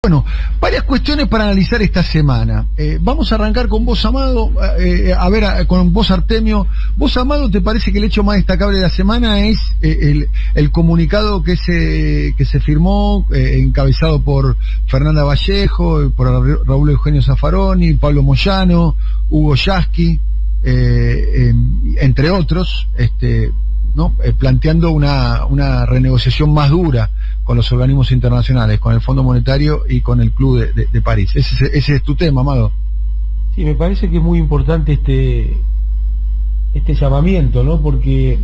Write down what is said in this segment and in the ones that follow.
Bueno, varias cuestiones para analizar esta semana. Vamos a arrancar con vos, Amado, con vos, Artemio. Vos, Amado, ¿te parece que el hecho más destacable de la semana es el comunicado que se firmó, encabezado por Fernanda Vallejo, por Raúl Eugenio Zaffaroni, Pablo Moyano, Hugo Yasky, entre otros, ¿no? Planteando una renegociación más dura con los organismos internacionales, con el Fondo Monetario y con el Club de París. Ese es tu tema, Amado. Sí, me parece que es muy importante este llamamiento, ¿no? Porque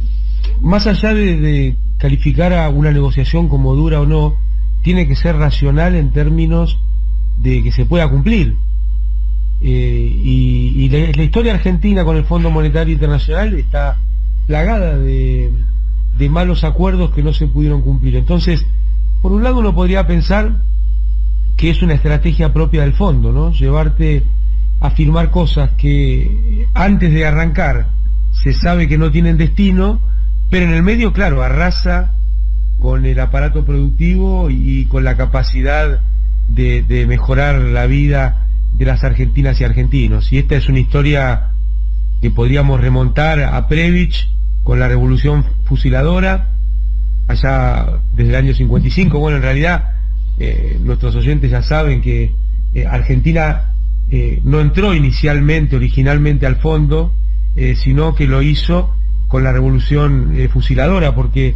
más allá de calificar a una negociación como dura o no, tiene que ser racional en términos de que se pueda cumplir. Y la historia argentina con el Fondo Monetario Internacional está plagada de malos acuerdos que no se pudieron cumplir. Entonces, por un lado uno podría pensar que es una estrategia propia del fondo, ¿no? Llevarte a firmar cosas que antes de arrancar se sabe que no tienen destino, pero en el medio, claro, arrasa con el aparato productivo y con la capacidad de mejorar la vida de las argentinas y argentinos. Y esta es una historia que podríamos remontar a Prebisch con la revolución fusiladora, allá desde el año 55. Bueno, en realidad nuestros oyentes ya saben que Argentina no entró originalmente al fondo, sino que lo hizo con la revolución fusiladora, porque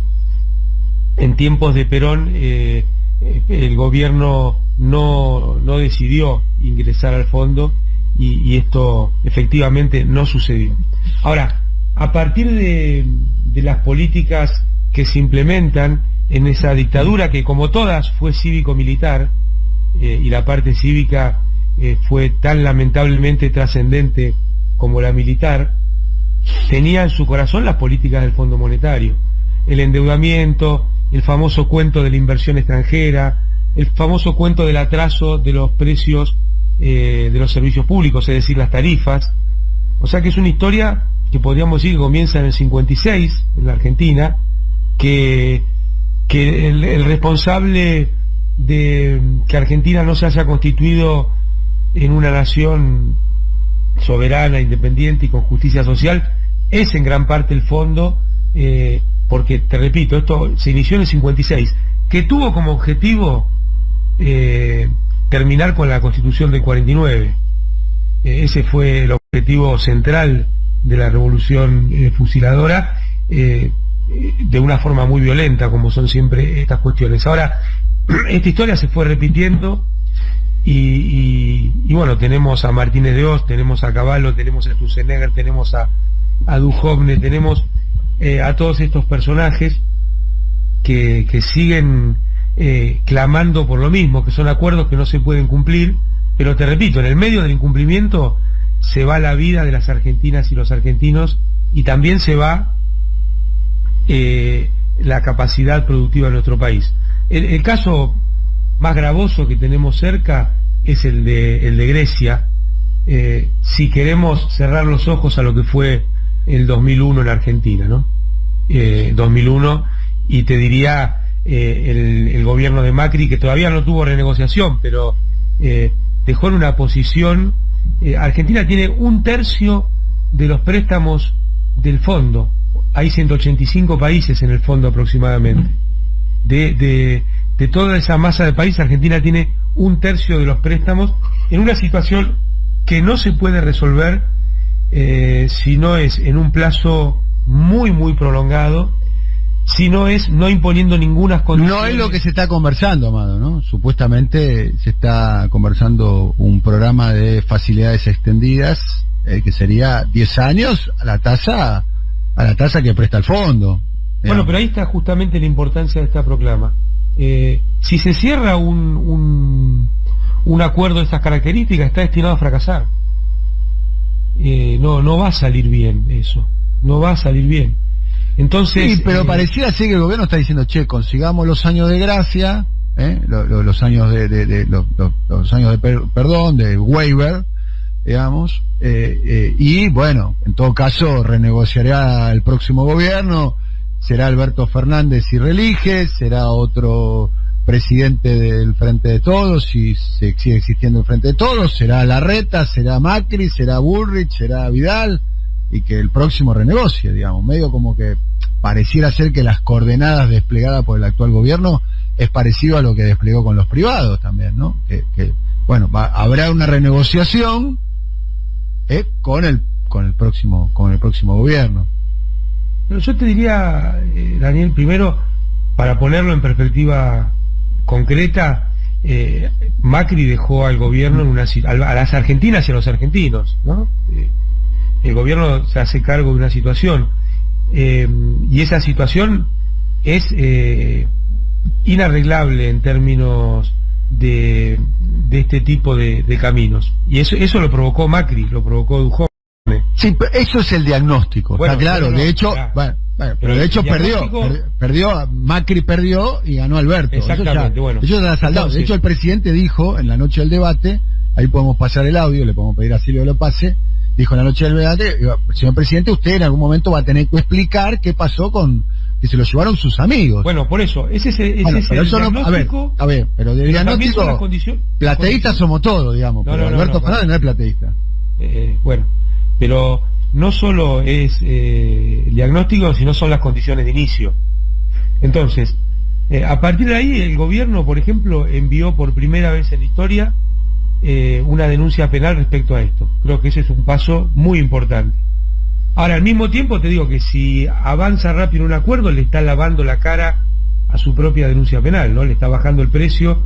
en tiempos de Perón el gobierno no decidió ingresar al fondo y esto efectivamente no sucedió. Ahora, a partir de las políticas que se implementan en esa dictadura, que como todas fue cívico-militar, y la parte cívica fue tan lamentablemente trascendente como la militar, tenía en su corazón las políticas del Fondo Monetario, el endeudamiento, el famoso cuento de la inversión extranjera, el famoso cuento del atraso de los precios de los servicios públicos, es decir, las tarifas. O sea que es una historia que podríamos decir que comienza en el 56 en la Argentina, que el responsable de que Argentina no se haya constituido en una nación soberana, independiente y con justicia social es en gran parte el fondo, porque, te repito, esto se inició en el 56, que tuvo como objetivo terminar con la Constitución del 49. Ese fue el objetivo central de la revolución fusiladora, de una forma muy violenta, como son siempre estas cuestiones. Ahora, esta historia se fue repitiendo y bueno, tenemos a Martínez de Oz, tenemos a Cavallo, tenemos a Sturzenegger, tenemos a Duhovne, tenemos a todos estos personajes que siguen clamando por lo mismo, que son acuerdos que no se pueden cumplir, pero te repito, en el medio del incumplimiento se va la vida de las argentinas y los argentinos, y también se va la capacidad productiva de nuestro país. El caso más gravoso que tenemos cerca es el de Grecia, si queremos cerrar los ojos a lo que fue el 2001 en Argentina, ¿no? 2001, y te diría el gobierno de Macri, que todavía no tuvo renegociación, pero dejó en una posición. Argentina tiene 1/3 de los préstamos del fondo. Hay 185 países en el fondo aproximadamente. De toda esa masa de países, Argentina tiene 1/3 de los préstamos, en una situación que no se puede resolver si no es en un plazo muy muy prolongado, si no es no imponiendo ninguna condición. No es lo que se está conversando, Amado, ¿no? Supuestamente se está conversando un programa de facilidades extendidas, que sería 10 años a la tasa que presta el fondo, digamos. Bueno, pero ahí está justamente la importancia de esta proclama. Si se cierra un acuerdo de estas características, está destinado a fracasar. No va a salir bien eso, no va a salir bien. Entonces, sí, pero pareciera ser que el gobierno está diciendo, che, consigamos los años de gracia, los años los años de perdón, de waiver, digamos, y bueno, en todo caso renegociará el próximo gobierno, será Alberto Fernández si reelige, será otro presidente del Frente de Todos, si sigue existiendo el Frente de Todos, será Larreta, será Macri, será Bullrich, será Vidal, y que el próximo renegocie, digamos, medio como que pareciera ser que las coordenadas desplegadas por el actual gobierno es parecido a lo que desplegó con los privados también, ¿no? Bueno, habrá una renegociación con el próximo gobierno. Pero yo te diría, Daniel, primero, para ponerlo en perspectiva concreta, Macri dejó al gobierno a las argentinas y a los argentinos, ¿no? El gobierno se hace cargo de una situación, y esa situación es inarreglable en términos de este tipo de caminos, y eso lo provocó Macri, lo provocó Dujovne. Sí, eso es el diagnóstico, bueno, está claro, de hecho, claro. Pero de hecho perdió, Macri perdió y ganó Alberto. Exactamente, bueno. Eso ya saldado. Entonces, de hecho, el presidente dijo en la noche del debate, ahí podemos pasar el audio, le podemos pedir a Silvio que lo pase, dijo en la noche del debate, señor presidente, usted en algún momento va a tener que explicar qué pasó con que se lo llevaron sus amigos. Bueno, por eso, ese es el diagnóstico. A ver, pero de diagnóstico, plateístas somos todos, digamos, pero Alberto Fernández no es plateísta. Bueno, pero no solo es el diagnóstico, sino son las condiciones de inicio. Entonces, a partir de ahí, el gobierno, por ejemplo, envió por primera vez en la historia una denuncia penal respecto a esto. Creo que ese es un paso muy importante. Ahora, al mismo tiempo, te digo que si avanza rápido un acuerdo, le está lavando la cara a su propia denuncia penal, ¿no? Le está bajando el precio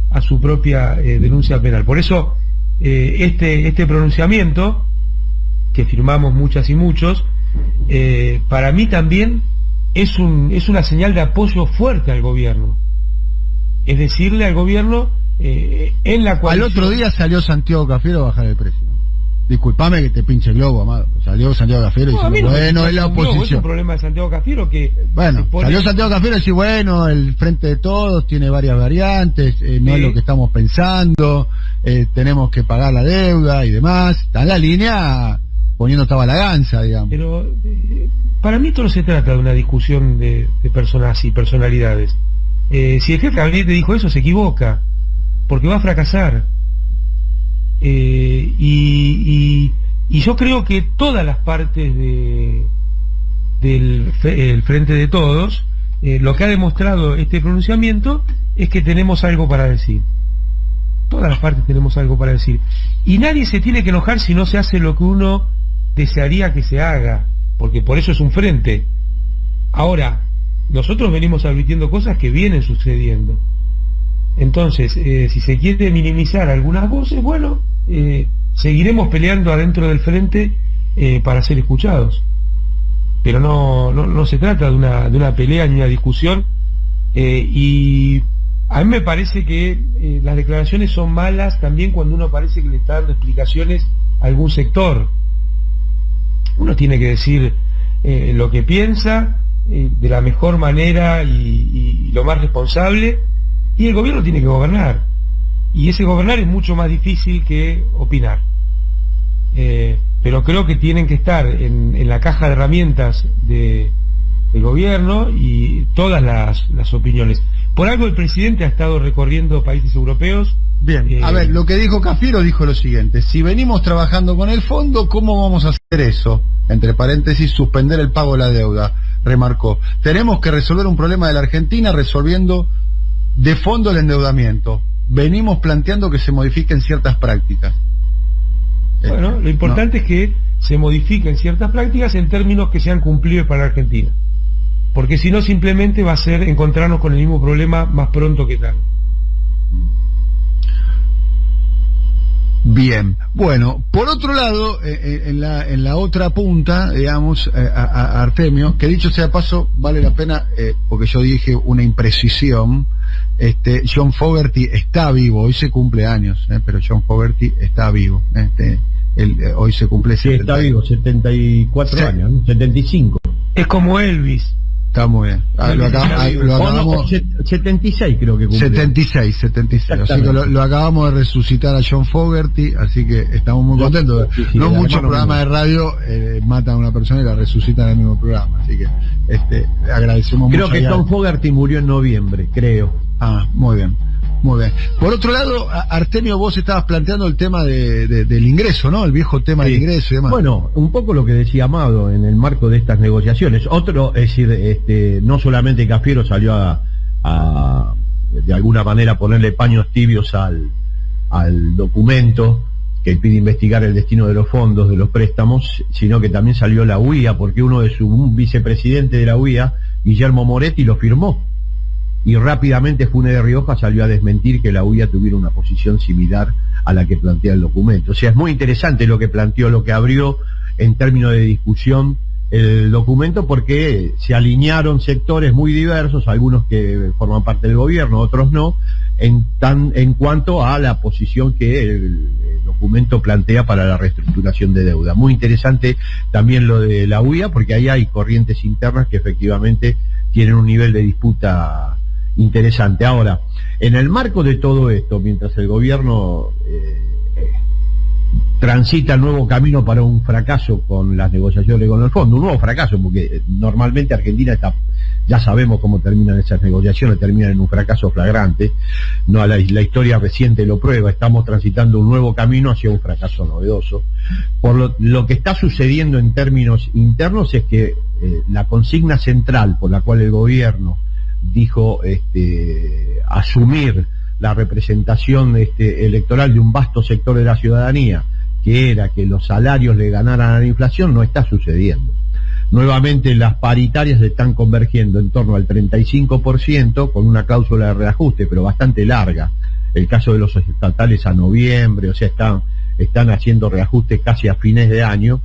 a su propia denuncia penal. Por eso, este pronunciamiento que firmamos muchas y muchos, para mí también es una señal de apoyo fuerte al gobierno. Es decirle al gobierno, en la coalición... Al otro día salió Santiago Cafiero a bajar el precio. Disculpame que te pinche el globo, amado. Salió Santiago Cafiero diciendo, bueno, es la oposición. Es un problema de Santiago Cafiero que... Bueno, salió Santiago Cafiero y dice, bueno, el Frente de Todos tiene varias variantes, no es lo que estamos pensando, tenemos que pagar la deuda y demás. Está en la línea poniendo tabalaganza, digamos. Pero para mí esto no se trata de una discusión de personas y personalidades. Si el jefe de gabinete dijo eso, se equivoca, porque va a fracasar. Y yo creo que todas las partes del Frente de Todos, lo que ha demostrado este pronunciamiento es que tenemos algo para decir. Todas las partes tenemos algo para decir. Y nadie se tiene que enojar si no se hace lo que uno desearía que se haga, porque por eso es un frente. Ahora, nosotros venimos advirtiendo cosas que vienen sucediendo. Entonces, si se quiere minimizar algunas voces, bueno, seguiremos peleando adentro del frente para ser escuchados. Pero no se trata de una pelea ni una discusión, y a mí me parece que las declaraciones son malas también cuando uno parece que le está dando explicaciones a algún sector. Uno tiene que decir lo que piensa de la mejor manera y lo más responsable, y el gobierno tiene que gobernar, y ese gobernar es mucho más difícil que opinar, pero creo que tienen que estar en la caja de herramientas del gobierno y todas las opiniones. Por algo el presidente ha estado recorriendo países europeos. Bien, a ver, lo que dijo Cafiero dijo lo siguiente: si venimos trabajando con el fondo, ¿cómo vamos a hacer eso? Entre paréntesis, suspender el pago de la deuda, remarcó. Tenemos que resolver un problema de la Argentina resolviendo de fondo el endeudamiento. Venimos planteando que se modifiquen ciertas prácticas. Bueno, lo importante es que se modifiquen ciertas prácticas en términos que sean cumplibles para la Argentina. Porque si no, simplemente va a ser encontrarnos con el mismo problema más pronto que tarde. Bien, bueno, por otro lado, en la otra punta, digamos, a Artemio, que dicho sea de paso, vale la pena, porque yo dije una imprecisión, John Fogerty está vivo, hoy se cumple años, pero John Fogerty está vivo, hoy se cumple... Sí, está vivo, 74 años, ¿no? 75. Es como Elvis. Está muy bien. Lo acabamos... 76 creo que cumplió. 76. Así que lo acabamos de resucitar a John Fogerty, así que estamos muy contentos. Sí, no muchos programas de radio matan a una persona y la resucitan en el mismo programa. Así que agradecemos mucho. Creo que John Fogerty murió en noviembre, creo. Muy bien. Muy bien. Por otro lado, Artemio, vos estabas planteando el tema del ingreso, ¿no? El viejo tema del ingreso y demás. Bueno, un poco lo que decía Amado en el marco de estas negociaciones. Otro, es decir, no solamente Cafiero salió a de alguna manera ponerle paños tibios al documento que pide investigar el destino de los fondos, de los préstamos, sino que también salió la UIA, porque un vicepresidente de la UIA, Guillermo Moretti, lo firmó. Y rápidamente Funes de Rioja salió a desmentir que la UIA tuviera una posición similar a la que plantea el documento. O sea, es muy interesante lo que planteó, lo que abrió en términos de discusión el documento, porque se alinearon sectores muy diversos, algunos que forman parte del gobierno, otros no, en cuanto a la posición que el documento plantea para la reestructuración de deuda. Muy interesante también lo de la UIA, porque ahí hay corrientes internas que efectivamente tienen un nivel de disputa interesante. Ahora, en el marco de todo esto, mientras el gobierno transita el nuevo camino para un fracaso con las negociaciones con el fondo, un nuevo fracaso, porque normalmente Argentina ya sabemos cómo terminan esas negociaciones, terminan en un fracaso flagrante, no, la historia reciente lo prueba, estamos transitando un nuevo camino hacia un fracaso novedoso. Por lo que está sucediendo en términos internos es que la consigna central por la cual el gobierno dijo asumir la representación electoral de un vasto sector de la ciudadanía, que era que los salarios le ganaran a la inflación, no está sucediendo. Nuevamente las paritarias están convergiendo en torno al 35%, con una cláusula de reajuste, pero bastante larga. El caso de los estatales a noviembre, o sea, están haciendo reajustes casi a fines de año,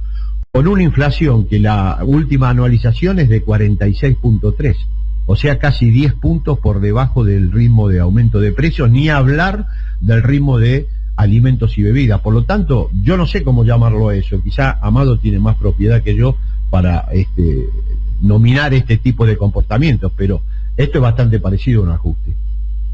con una inflación que la última anualización es de 46.3%. O sea, casi 10 puntos por debajo del ritmo de aumento de precios, ni hablar del ritmo de alimentos y bebidas. Por lo tanto, yo no sé cómo llamarlo a eso. Quizá Amado tiene más propiedad que yo para nominar este tipo de comportamientos, pero esto es bastante parecido a un ajuste.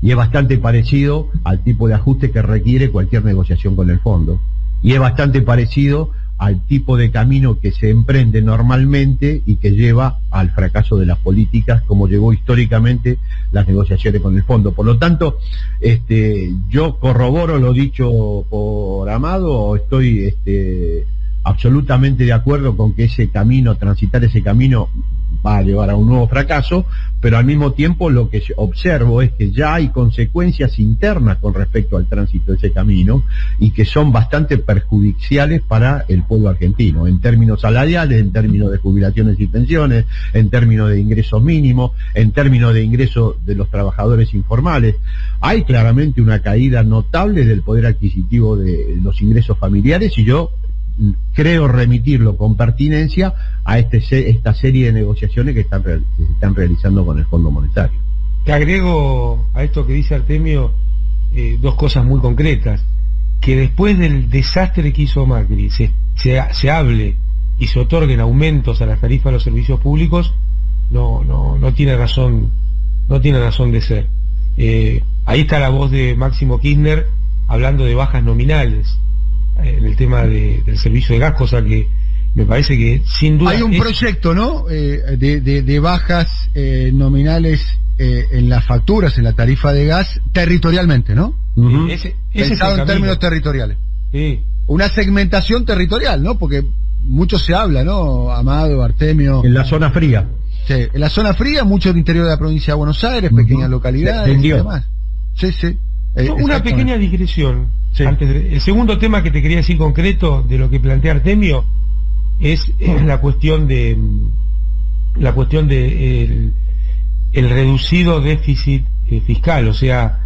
Y es bastante parecido al tipo de ajuste que requiere cualquier negociación con el fondo. Y es bastante parecido al tipo de camino que se emprende normalmente y que lleva al fracaso de las políticas, como llevó históricamente las negociaciones con el fondo. Por lo tanto, yo corroboro lo dicho por Amado, estoy absolutamente de acuerdo con que transitar ese camino va a llevar a un nuevo fracaso, pero al mismo tiempo lo que observo es que ya hay consecuencias internas con respecto al tránsito de ese camino y que son bastante perjudiciales para el pueblo argentino, en términos salariales, en términos de jubilaciones y pensiones, en términos de ingresos mínimos, en términos de ingresos de los trabajadores informales. Hay claramente una caída notable del poder adquisitivo de los ingresos familiares, y yo creo remitirlo con pertinencia a esta serie de negociaciones que se están realizando con el Fondo Monetario. Te agrego a esto que dice Artemio dos cosas muy concretas: que después del desastre que hizo Macri se hable y se otorguen aumentos a las tarifas de los servicios públicos, no tiene razón de ser. Ahí está la voz de Máximo Kirchner hablando de bajas nominales en el tema del servicio de gas, cosa que me parece que sin duda hay un proyecto, ¿no? De bajas nominales en las facturas, en la tarifa de gas, territorialmente, ¿no? Ese Pensado es en términos territoriales. Sí. Una segmentación territorial, ¿no? Porque mucho se habla, ¿no? Amado, Artemio. En la zona fría. Sí, en la zona fría, mucho del interior de la provincia de Buenos Aires, pequeñas localidades y demás. Sí. Una pequeña digresión. Sí. El segundo tema que te quería decir concreto de lo que plantea Artemio es la cuestión de el reducido déficit fiscal, o sea,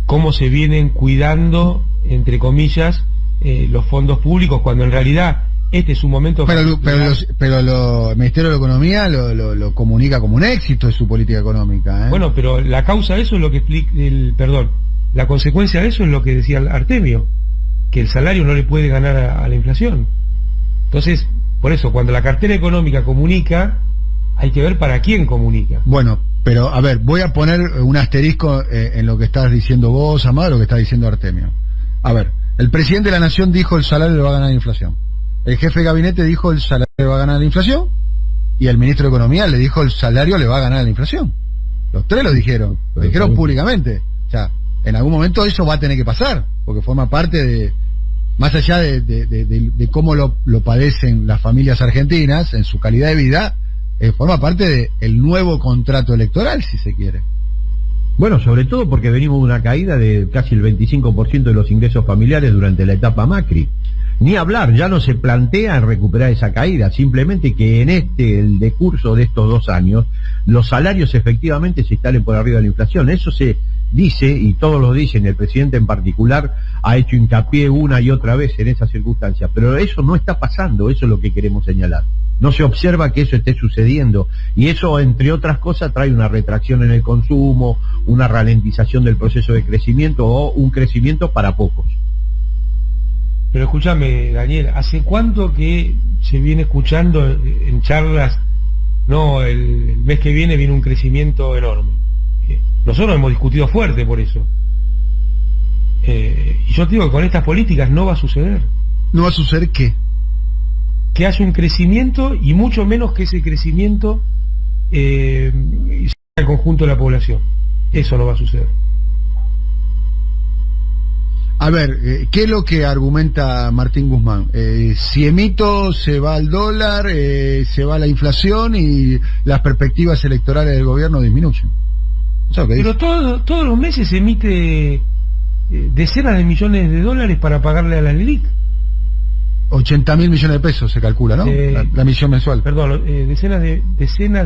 cómo se vienen cuidando, entre comillas, los fondos públicos, cuando en realidad este es un momento... Pero el Ministerio de Economía lo comunica como un éxito de su política económica, ¿eh? Bueno, pero la causa de eso es lo que explica... La consecuencia de eso es lo que decía Artemio, que el salario no le puede ganar a la inflación. Entonces, por eso, cuando la cartera económica comunica, hay que ver para quién comunica. Bueno, pero a ver, voy a poner un asterisco en lo que estás diciendo vos, Amado, lo que está diciendo Artemio. A ver, el presidente de la Nación dijo el salario le va a ganar la inflación. El jefe de gabinete dijo el salario le va a ganar la inflación. Y el ministro de Economía le dijo el salario le va a ganar la inflación. Los tres lo dijeron públicamente. O sea, en algún momento eso va a tener que pasar, porque forma parte de, más allá de cómo lo padecen las familias argentinas en su calidad de vida, forma parte del nuevo contrato electoral, si se quiere. Bueno, sobre todo porque venimos de una caída de casi el 25% de los ingresos familiares durante la etapa Macri. Ni hablar, ya no se plantea en recuperar esa caída, simplemente que en el decurso de estos 2 años, los salarios efectivamente se instalen por arriba de la inflación. Eso se dice, y todos lo dicen, el presidente en particular ha hecho hincapié una y otra vez en esa circunstancia, pero eso no está pasando, eso es lo que queremos señalar. No se observa que eso esté sucediendo, y eso, entre otras cosas, trae una retracción en el consumo, una ralentización del proceso de crecimiento o un crecimiento para pocos. Pero escúchame, Daniel, ¿hace cuánto que se viene escuchando en charlas, no, el mes que viene un crecimiento enorme? Nosotros hemos discutido fuerte por eso. Y yo te digo que con estas políticas no va a suceder. ¿No va a suceder qué? Que haya un crecimiento, y mucho menos que ese crecimiento sea el conjunto de la población. Eso no va a suceder. A ver, ¿qué es lo que argumenta Martín Guzmán? Si emito, se va al dólar, se va la inflación y las perspectivas electorales del gobierno disminuyen. Pero todos los meses se emite decenas de millones de dólares para pagarle a la LELIC. 80.000 millones de pesos se calcula, ¿no? La emisión mensual. Perdón, decenas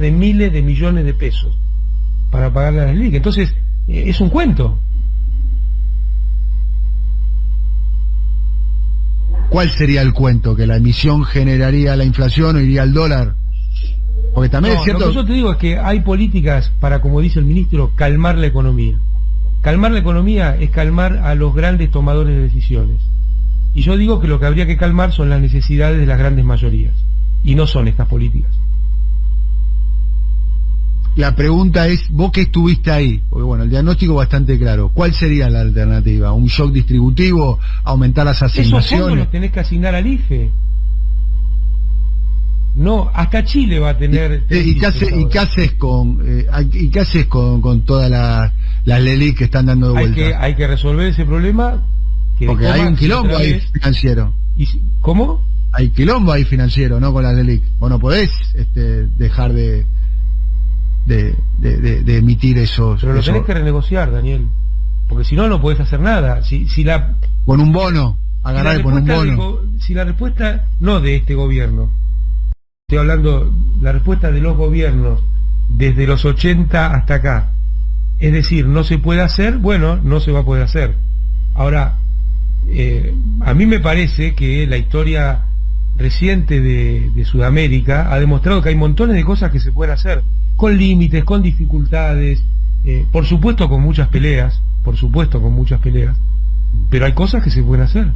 de miles de millones de pesos para pagarle a la LELIC. Entonces, es un cuento. ¿Cuál sería el cuento? ¿Que la emisión generaría la inflación o iría al dólar? Porque también es cierto... Lo que yo te digo es que hay políticas para, como dice el ministro, calmar la economía. Calmar la economía es calmar a los grandes tomadores de decisiones. Y yo digo que lo que habría que calmar son las necesidades de las grandes mayorías. Y no son estas políticas. La pregunta es, vos que estuviste ahí, porque bueno, el diagnóstico bastante claro, ¿cuál sería la alternativa? ¿Un shock distributivo? ¿Aumentar las asignaciones? Esos fondos los tenés que asignar al IFE. No, hasta Chile va a tener... ¿Y qué haces con todas las LELIC que están dando de vuelta? Hay que resolver ese problema. Porque hay un quilombo ahí financiero. ¿Cómo? Hay quilombo ahí financiero, ¿no? Con las LELIC. Vos no podés dejar de emitir esos... Pero lo tenés que renegociar, Daniel. Porque si no, no podés hacer nada. Con un bono, agarrar con un bono. Si la respuesta, no de este gobierno, estoy hablando la respuesta de los gobiernos desde los 80 hasta acá, es decir, no se puede hacer, bueno, no se va a poder hacer. Ahora, a mí me parece que la historia reciente de Sudamérica ha demostrado que hay montones de cosas que se pueden hacer, con límites, con dificultades, por supuesto con muchas peleas, pero hay cosas que se pueden hacer.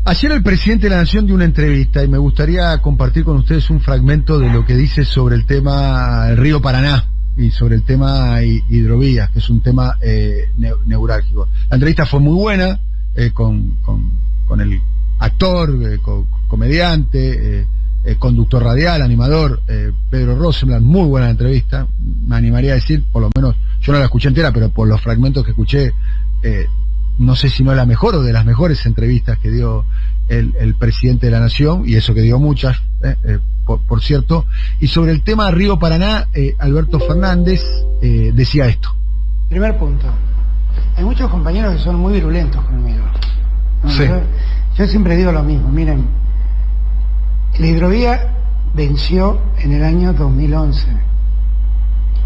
Ayer el presidente de la Nación dio una entrevista y me gustaría compartir con ustedes un fragmento de lo que dice sobre el tema del río Paraná y sobre el tema hidrovías, que es un tema neurálgico. La entrevista fue muy buena, con el actor, comediante, conductor radial, animador, Pedro Rosenblatt. Muy buena entrevista, me animaría a decir, por lo menos, yo no la escuché entera, pero por los fragmentos que escuché, no sé si no es la mejor o de las mejores entrevistas que dio el presidente de la Nación, y eso que dio muchas, por cierto. Y sobre el tema Río Paraná, Alberto Fernández decía esto. Primer punto, hay muchos compañeros que son muy virulentos conmigo. Sí. Yo siempre digo lo mismo, miren, la hidrovía venció en el año 2011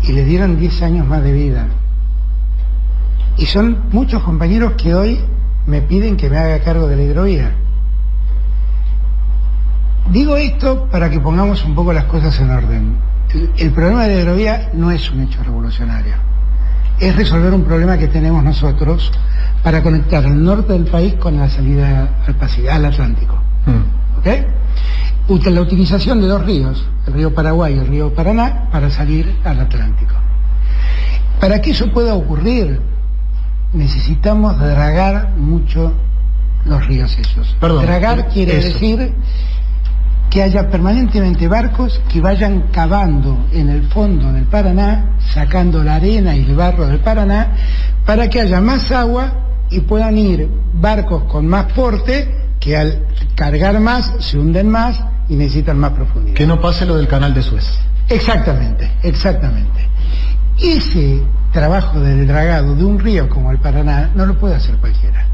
y le dieron 10 años más de vida. Y son muchos compañeros que hoy me piden que me haga cargo de la hidrovía. Digo esto para que pongamos un poco las cosas en orden. El problema de la hidrovía no es un hecho revolucionario. Es resolver un problema que tenemos nosotros para conectar el norte del país con la salida al Atlántico. ¿Ok? La utilización de dos ríos, el río Paraguay y el río Paraná, para salir al Atlántico. Para que eso pueda ocurrir, necesitamos dragar mucho los ríos esos. Perdón, dragar quiere decir que haya permanentemente barcos que vayan cavando en el fondo del Paraná, sacando la arena y el barro del Paraná, para que haya más agua y puedan ir barcos con más porte que al cargar más se hunden más y necesitan más profundidad. Que no pase lo del canal de Suez. Exactamente, exactamente. Ese trabajo del dragado de un río como el Paraná no lo puede hacer cualquiera.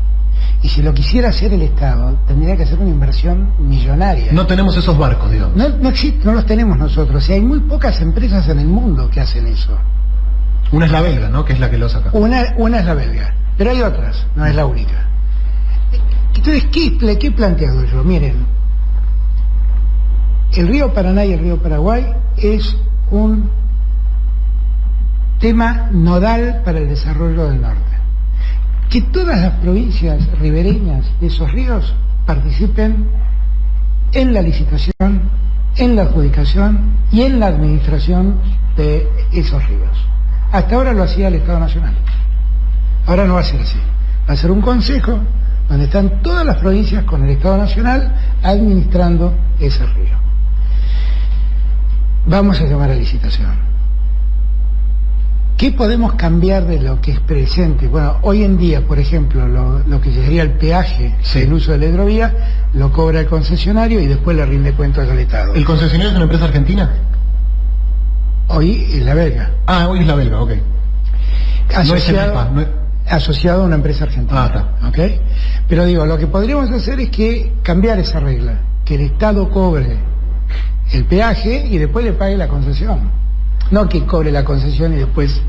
Y si lo quisiera hacer el Estado, tendría que hacer una inversión millonaria. No tenemos esos barcos, digamos. No existe, no los tenemos nosotros. Y hay muy pocas empresas en el mundo que hacen eso. Una es la belga, ¿no? Que es la que lo saca. Una es la belga, pero hay otras, no es la única. Entonces, ¿qué he planteado yo? Miren, el río Paraná y el río Paraguay es un tema nodal para el desarrollo del norte. Que todas las provincias ribereñas de esos ríos participen en la licitación, en la adjudicación y en la administración de esos ríos. Hasta ahora lo hacía el Estado Nacional. Ahora no va a ser así. Va a ser un consejo donde están todas las provincias con el Estado Nacional administrando ese río. Vamos a llamar a licitación. ¿Qué podemos cambiar de lo que es presente? Bueno, hoy en día, por ejemplo, lo que sería el peaje del uso de la hidrovía, lo cobra el concesionario y después le rinde cuentas al Estado. ¿El concesionario es una empresa argentina? Hoy es la belga. Ah, hoy es la belga, ok. Asociado a una empresa argentina. Ah, está. ¿Okay? Pero digo, lo que podríamos hacer es que cambiar esa regla, que el Estado cobre el peaje y después le pague la concesión. No que cobre la concesión y después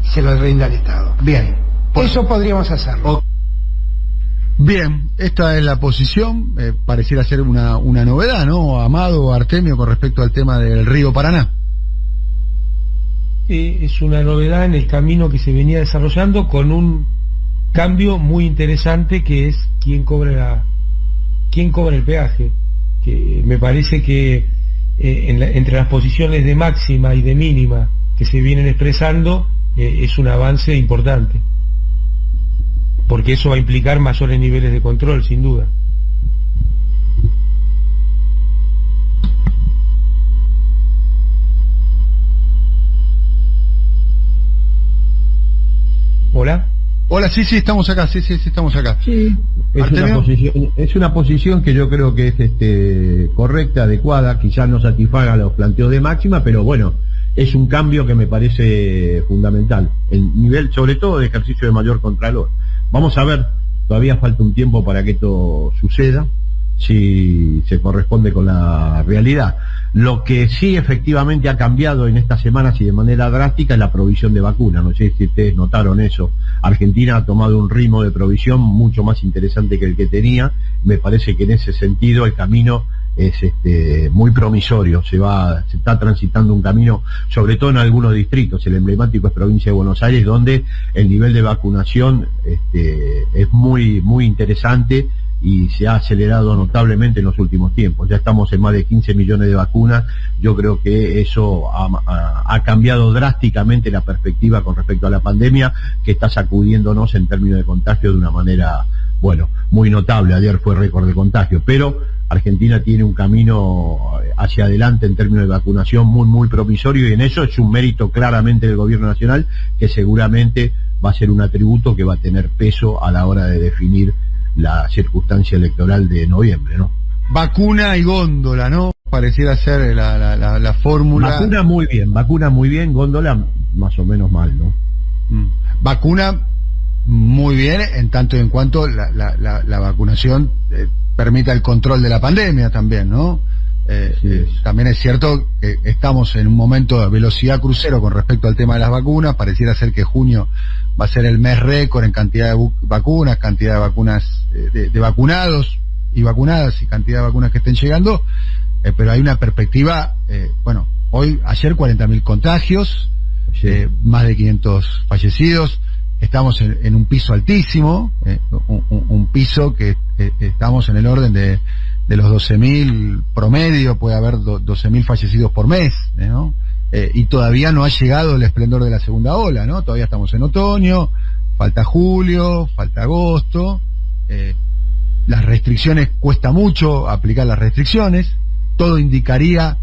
se lo rinda al Estado. Bien. Eso podríamos hacerlo. Bien, esta es la posición, pareciera ser una novedad, ¿no, Amado, Artemio, con respecto al tema del río Paraná? Es una novedad en el camino que se venía desarrollando, con un cambio muy interesante, que es quién cobra el peaje, que me parece que entre las posiciones de máxima y de mínima que se vienen expresando, es un avance importante, porque eso va a implicar mayores niveles de control, sin duda. ¿Hola? Hola, sí, estamos acá, sí, estamos acá. Sí, es una posición que yo creo que es correcta, adecuada, quizás no satisfaga los planteos de máxima, pero bueno, es un cambio que me parece fundamental, el nivel sobre todo de ejercicio de mayor contralor. Vamos a ver, todavía falta un tiempo para que esto suceda, si se corresponde con la realidad. Lo que sí efectivamente ha cambiado en estas semanas y de manera drástica es la provisión de vacunas. No sé si ustedes notaron eso. Argentina ha tomado un ritmo de provisión mucho más interesante que el que tenía. Me parece que en ese sentido el camino es muy promisorio. Se está transitando un camino, sobre todo en algunos distritos. El emblemático es provincia de Buenos Aires, donde el nivel de vacunación es muy, muy interesante y se ha acelerado notablemente en los últimos tiempos. Ya estamos en más de 15 millones de vacunas. Yo creo que eso ha cambiado drásticamente la perspectiva con respecto a la pandemia, que está sacudiéndonos en términos de contagio de una manera, bueno, muy notable. Ayer fue récord de contagio, pero Argentina tiene un camino hacia adelante en términos de vacunación muy, muy promisorio, y en eso es un mérito claramente del gobierno nacional, que seguramente va a ser un atributo que va a tener peso a la hora de definir la circunstancia electoral de noviembre, ¿no? Vacuna y góndola, ¿no? Pareciera ser la fórmula. Vacuna muy bien, góndola más o menos mal, ¿no? Vacuna muy bien, en tanto y en cuanto la vacunación permita el control de la pandemia también, ¿no? También es cierto que estamos en un momento de velocidad crucero con respecto al tema de las vacunas. Pareciera ser que junio va a ser el mes récord en cantidad de vacunas, cantidad de vacunas, de vacunados y vacunadas, y cantidad de vacunas que estén llegando, pero hay una perspectiva, ayer 40.000 contagios, más de 500 fallecidos. Estamos en un piso altísimo, un piso que estamos en el orden de los 12.000 promedio, puede haber 12.000 fallecidos por mes, ¿no? Y todavía no ha llegado el esplendor de la segunda ola, ¿no? Todavía estamos en otoño, falta julio, falta agosto, las restricciones, cuesta mucho aplicar las restricciones, todo indicaría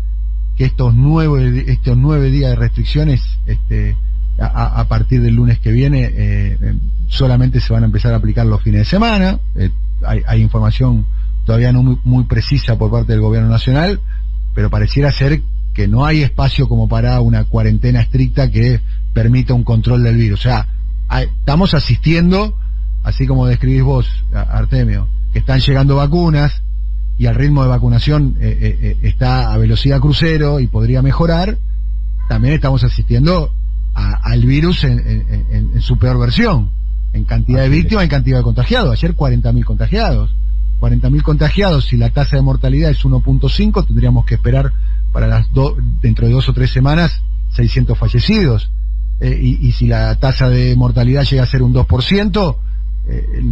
que estos 9 días de restricciones, a partir del lunes que viene, solamente se van a empezar a aplicar los fines de semana. Hay información todavía no muy precisa por parte del gobierno nacional, pero pareciera ser que no hay espacio como para una cuarentena estricta que permita un control del virus. O sea, estamos asistiendo, así como describís vos, Artemio, que están llegando vacunas y el ritmo de vacunación está a velocidad crucero y podría mejorar. También estamos asistiendo al virus en su peor versión, en cantidad de víctimas y cantidad de contagiados. Ayer 40.000 contagiados. 40.000 contagiados, si la tasa de mortalidad es 1.5, tendríamos que esperar para dentro de 2 o 3 semanas 600 fallecidos. Y si la tasa de mortalidad llega a ser un 2%,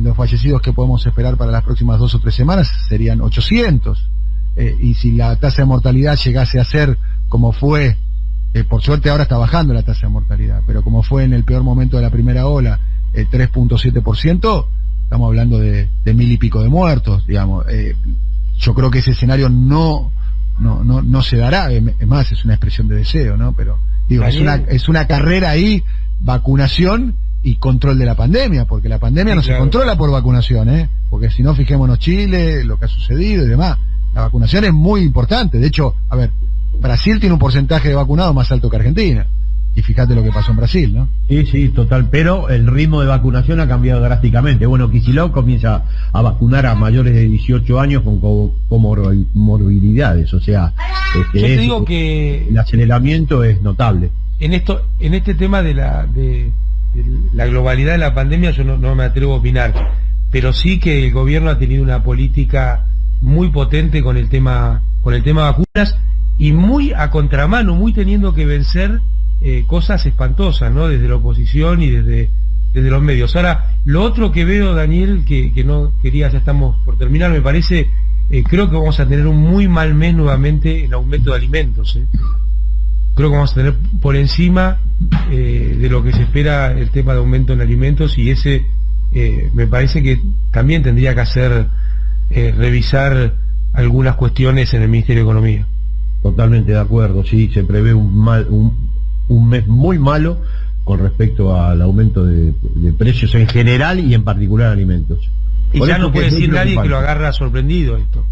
los fallecidos que podemos esperar para las próximas 2 o 3 semanas serían 800. Y si la tasa de mortalidad llegase a ser como fue, por suerte ahora está bajando la tasa de mortalidad, pero como fue en el peor momento de la primera ola, 3.7%, estamos hablando de 1.000 y pico de muertos, digamos. Yo creo que ese escenario no se dará, es más, es una expresión de deseo, ¿no? Pero digo, es una carrera ahí, vacunación y control de la pandemia, porque la pandemia sí, no se controla por vacunación, porque si no, fijémonos Chile, lo que ha sucedido y demás. La vacunación es muy importante. De hecho, a ver, Brasil tiene un porcentaje de vacunados más alto que Argentina. Y fíjate lo que pasó en Brasil, ¿no? Sí, total, pero el ritmo de vacunación ha cambiado drásticamente. Bueno, Kicillof comienza a vacunar a mayores de 18 años con comorbilidades, o sea, yo te digo que el aceleramiento es notable. En este tema de la globalidad de la pandemia yo no me atrevo a opinar, pero sí que el gobierno ha tenido una política muy potente con el tema vacunas y muy a contramano, muy teniendo que vencer cosas espantosas, ¿no? Desde la oposición y desde los medios. Ahora, lo otro que veo, Daniel, que no quería, ya estamos por terminar, me parece, creo que vamos a tener un muy mal mes nuevamente en aumento de alimentos. Creo que vamos a tener por encima de lo que se espera el tema de aumento en alimentos, y ese me parece que también tendría que hacer revisar algunas cuestiones en el Ministerio de Economía. Totalmente de acuerdo, sí, se prevé un mes muy malo con respecto al aumento de precios en general y en particular alimentos. Y ya no puede decir nadie que lo agarra sorprendido esto.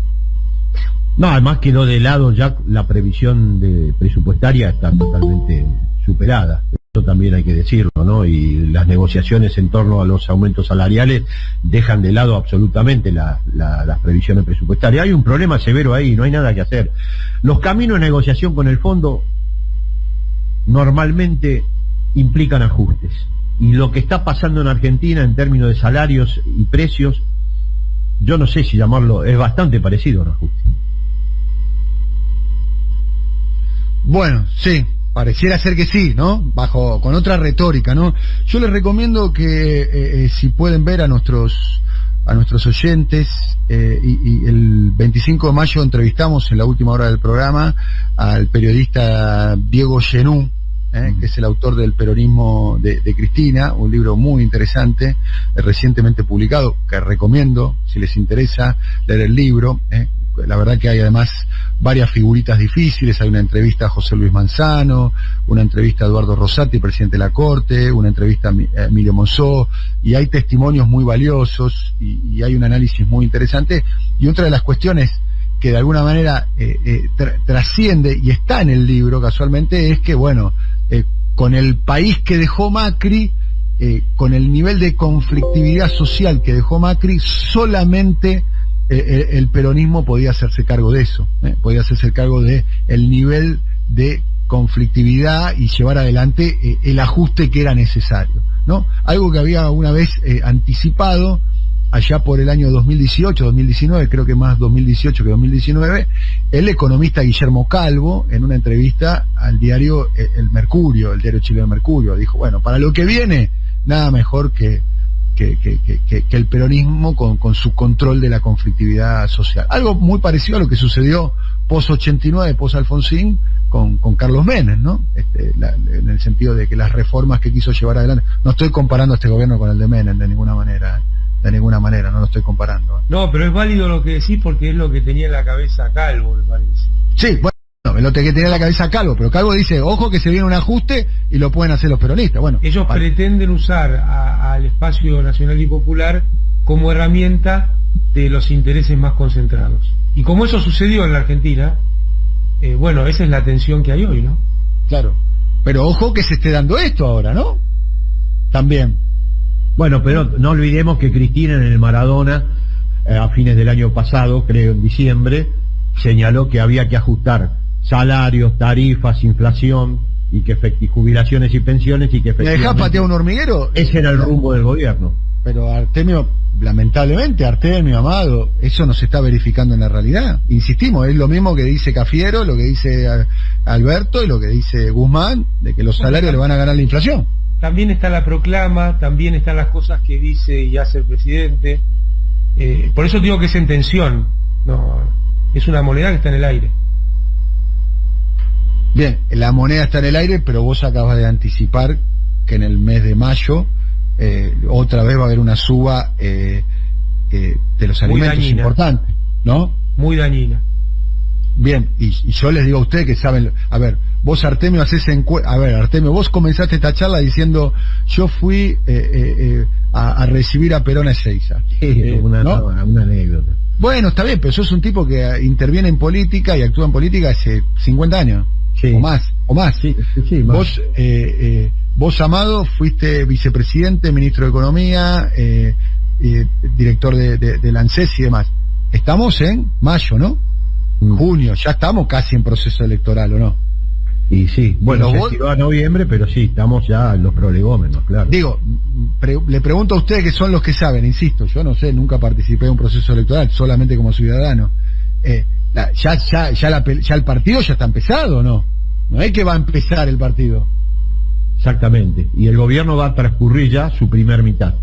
No, además quedó de lado ya la previsión presupuestaria, está totalmente superada. Eso también hay que decirlo, ¿no? Y las negociaciones en torno a los aumentos salariales dejan de lado absolutamente las previsiones presupuestarias. Hay un problema severo ahí, no hay nada que hacer. Los caminos de negociación con el fondo normalmente implican ajustes, y lo que está pasando en Argentina en términos de salarios y precios, yo no sé si llamarlo, es bastante parecido a un ajuste. Bueno, sí, pareciera ser que sí, ¿no? Con otra retórica, ¿no? Yo les recomiendo que si pueden ver a nuestros oyentes, y el 25 de mayo entrevistamos en la última hora del programa al periodista Diego Genú, que es el autor del Peronismo de Cristina, un libro muy interesante, recientemente publicado, que recomiendo, si les interesa, leer el libro. La verdad que hay además varias figuritas difíciles. Hay una entrevista a José Luis Manzano, una entrevista a Eduardo Rosati, presidente de la Corte, una entrevista a Emilio Monzó, y hay testimonios muy valiosos y hay un análisis muy interesante. Y otra de las cuestiones que de alguna manera trasciende y está en el libro casualmente es que, bueno, con el país que dejó Macri, con el nivel de conflictividad social que dejó Macri, solamente el peronismo podía hacerse cargo de eso, podía hacerse cargo de el nivel de conflictividad y llevar adelante el ajuste que era necesario, ¿no? Algo que había una vez anticipado allá por el año 2018, 2019, creo que más 2018 que 2019, el economista Guillermo Calvo, en una entrevista al diario El Mercurio, el diario chileno Mercurio, dijo, bueno, para lo que viene, nada mejor que el peronismo con su control de la conflictividad social. Algo muy parecido a lo que sucedió post-89, post-Alfonsín, con Carlos Menem, ¿no? En el sentido de que las reformas que quiso llevar adelante, no estoy comparando a este gobierno con el de Menem de ninguna manera, no lo estoy comparando. No, pero es válido lo que decís porque es lo que tenía en la cabeza Calvo, me parece. Sí, bueno, lo que tenía en la cabeza Calvo, pero Calvo dice, ojo que se viene un ajuste y lo pueden hacer los peronistas. Bueno, ellos pretenden usar al espacio nacional y popular como herramienta de los intereses más concentrados. Y como eso sucedió en la Argentina, bueno, esa es la tensión que hay hoy, ¿no? Claro. Pero ojo que se esté dando esto ahora, ¿no? También. Bueno, pero no olvidemos que Cristina en el Maradona, a fines del año pasado, creo en diciembre, señaló que había que ajustar salarios, tarifas, inflación, y que jubilaciones y pensiones, y que ¿Me dejás patear un hormiguero? Ese era el rumbo del gobierno. Pero Artemio, lamentablemente, Artemio, Amado, eso no se está verificando en la realidad. Insistimos, es lo mismo que dice Cafiero, lo que dice Alberto y lo que dice Guzmán, de que los salarios le van a ganar la inflación. También está la proclama, también están las cosas que dice y hace el presidente. Por eso digo que es en tensión. No, es una moneda que está en el aire. Bien, la moneda está en el aire, pero vos acabas de anticipar que en el mes de mayo otra vez va a haber una suba de los alimentos importante, ¿no? Muy dañina. Bien, y yo les digo a ustedes que saben, a ver, vos Artemio haces a ver, Artemio, vos comenzaste esta charla diciendo, yo fui a recibir a Perón a Ezeiza. Una anécdota. Bueno, está bien, pero sos un tipo que interviene en política y actúa en política hace 50 años, sí. o más. Sí, más. Vos, Amado, fuiste vicepresidente, ministro de Economía, director de la ANSES y demás. Estamos en mayo, ¿no? Junio, ya estamos casi en proceso electoral, ¿o no? Y sí, bueno, se estiró a noviembre, pero sí, estamos ya en los prolegómenos, claro. Digo, le pregunto a ustedes que son los que saben, insisto, yo no sé, nunca participé en un proceso electoral, solamente como ciudadano. Ya el partido ya está empezado, ¿no? No es que va a empezar el partido. Exactamente, y el gobierno va a transcurrir ya su primer mitad.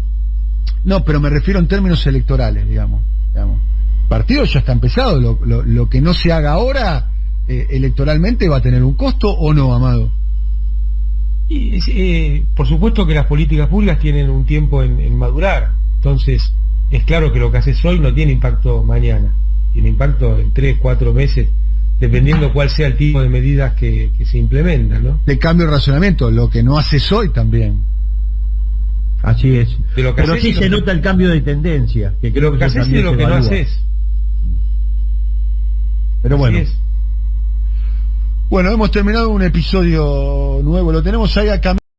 No, pero me refiero en términos electorales, digamos. El partido ya está empezado, lo que no se haga ahora electoralmente va a tener un costo, ¿o no, Amado? Por supuesto que las políticas públicas tienen un tiempo en madurar, entonces es claro que lo que haces hoy no tiene impacto mañana, tiene impacto en 3, 4 meses, dependiendo cuál sea el tipo de medidas que se implementan, ¿no? De cambio de razonamiento, lo que no haces hoy también. Así es. Pero sí se nota el cambio de tendencia, que creo que haces y de lo que no haces. Pero bueno. Bueno, hemos terminado un episodio nuevo, lo tenemos ahí acá.